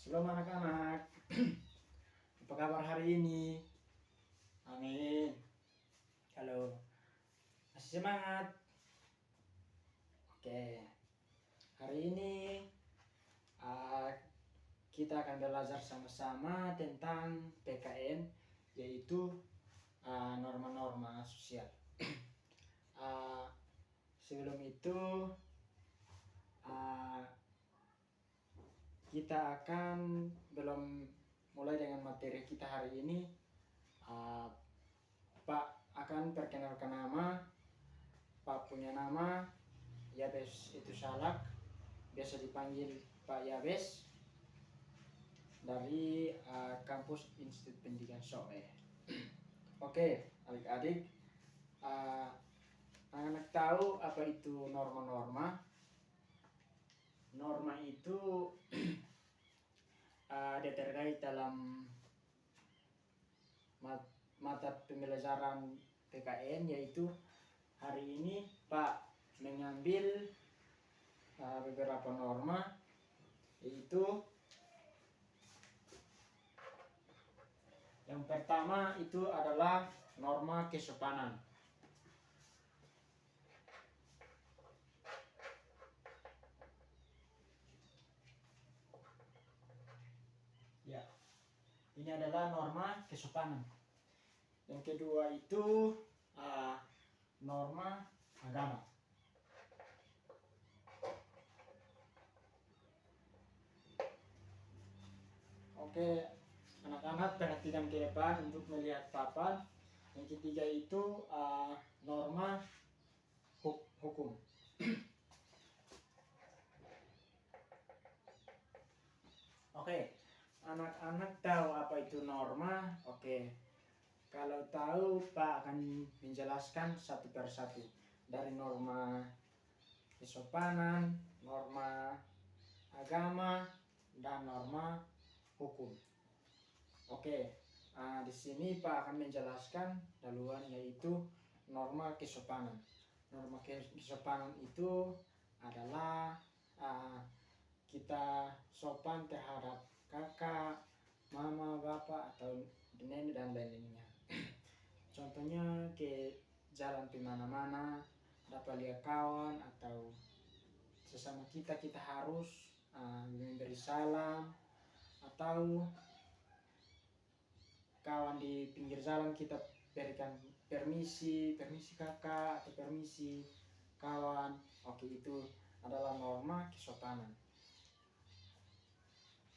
Shalom anak-anak, apa kabar hari ini? Amin. Halo, masih semangat? Oke, hari ini kita akan belajar sama-sama tentang PKN, yaitu norma-norma sosial. Sebelum itu kita akan belum mulai dengan materi kita hari ini. Pak akan perkenalkan nama. Pak punya nama Yabes itu Salak, biasa dipanggil Pak Yabes, dari kampus Institut Pendidikan Soe. Oke, adik-adik, anak-anak tahu apa itu norma-norma? Norma itu terkait dalam mata pembelajaran PKN, yaitu hari ini Pak mengambil beberapa norma, yaitu yang pertama itu adalah norma kesopanan. Ya, ini adalah norma kesopanan. Yang kedua itu norma agama. Oke, anak-anak perhatikan ke depan untuk melihat papan. Yang ketiga itu norma hukum. Oke, anak-anak tahu apa itu norma? Oke, kalau tahu Pak akan menjelaskan satu persatu, dari norma kesopanan, norma agama, dan norma hukum. Oke, di sini Pak akan menjelaskan duluan, yaitu norma kesopanan. Norma kesopanan itu adalah kita sopan terhadap kakak, mama, bapak, atau nenek dan lain-lainnya. Contohnya ke jalan di mana-mana, dapat lihat kawan atau sesama kita harus memberi salam, atau kawan di pinggir jalan kita berikan permisi kakak atau permisi kawan. Oke, itu adalah norma kesopanan.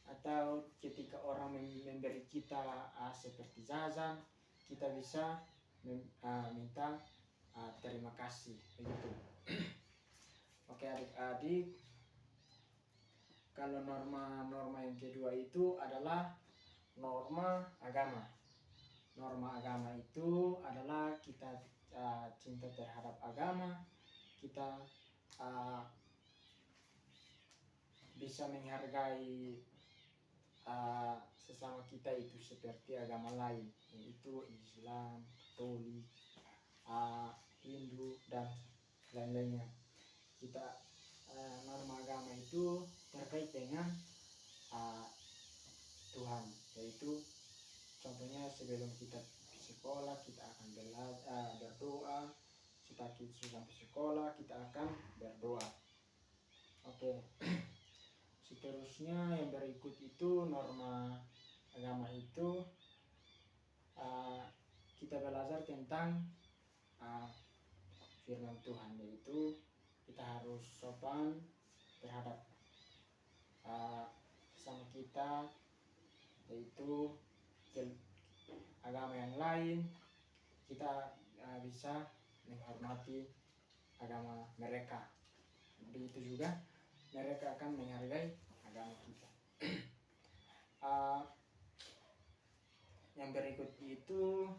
Atau ketika orang memberi kita seperti jajan, kita bisa minta terima kasih, begitu. Oke adik-adik, kalau norma yang kedua itu adalah norma agama. Norma agama itu adalah kita cinta terhadap agama, kita bisa menghargai sesama kita itu seperti agama lain, yaitu Islam, Katolik, Hindu, dan lain-lainnya. Kita norma agama itu terkait dengan Tuhan, yaitu contohnya sebelum kita sekolah kita akan berdoa. Setelah kita sudah sekolah kita akan berdoa. Oke. Seterusnya yang berikut itu norma agama itu kita belajar tentang firman Tuhan, yaitu kita harus sopan terhadap sesama kita, yaitu agama yang lain. Kita bisa menghormati agama mereka, begitu juga mereka akan menghargai agama kita. Yang berikut itu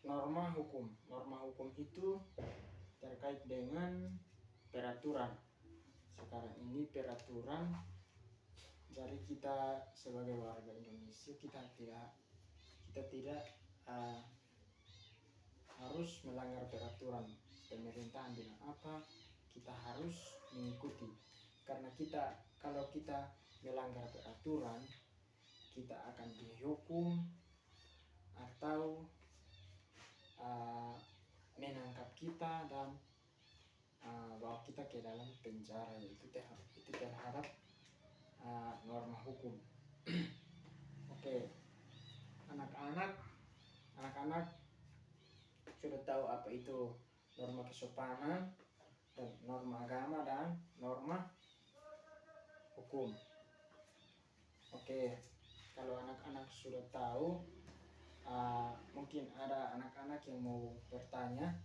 norma hukum. Norma hukum itu terkait dengan peraturan. Sekarang ini peraturan, jadi kita sebagai warga Indonesia kita tidak harus melanggar peraturan. Pemerintahan bilang apa, kita harus mengikuti. Karena kalau kita melanggar peraturan, kita akan dihukum atau menangkap kita dan bawa kita ke dalam penjara. Itu terhadap norma hukum. Oke, anak-anak sudah tahu apa itu norma kesopanan dan norma agama dan norma hukum. Oke, kalau anak-anak sudah tahu, mungkin ada anak-anak yang mau bertanya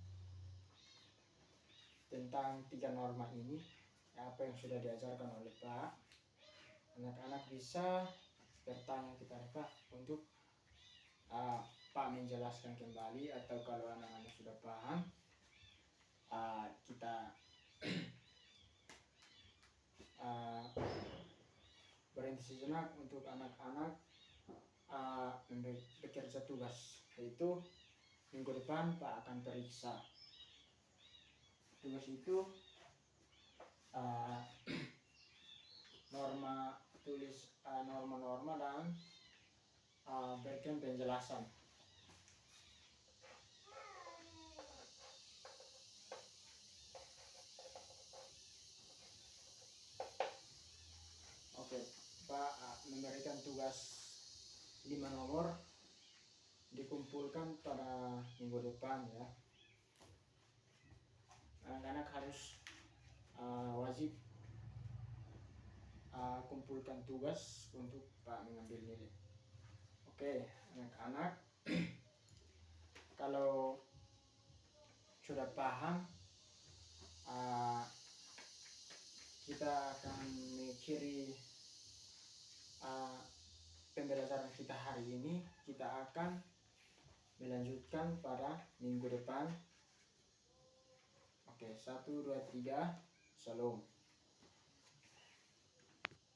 tentang 3 norma ini, apa yang sudah diajarkan oleh Pak. Anak-anak bisa bertanya kepada Pak untuk Pak menjelaskan kembali, atau kalau anak-anak sudah paham, kita berhenti sejenak untuk anak-anak bekerja tugas, yaitu minggu depan Pak akan periksa. Tugas itu norma-norma dan berikan penjelasan. Oke, Pak memberikan tugas 5 nomor, dikumpulkan pada minggu depan ya. Anak-anak harus wajib kumpulkan tugas untuk Pak mengambil nilai. Oke, anak-anak, kalau sudah paham, kita akan mengakhiri pembelajaran kita hari ini. Kita akan melanjutkan pada minggu depan. Oke, 1, 2, 3, Shalom.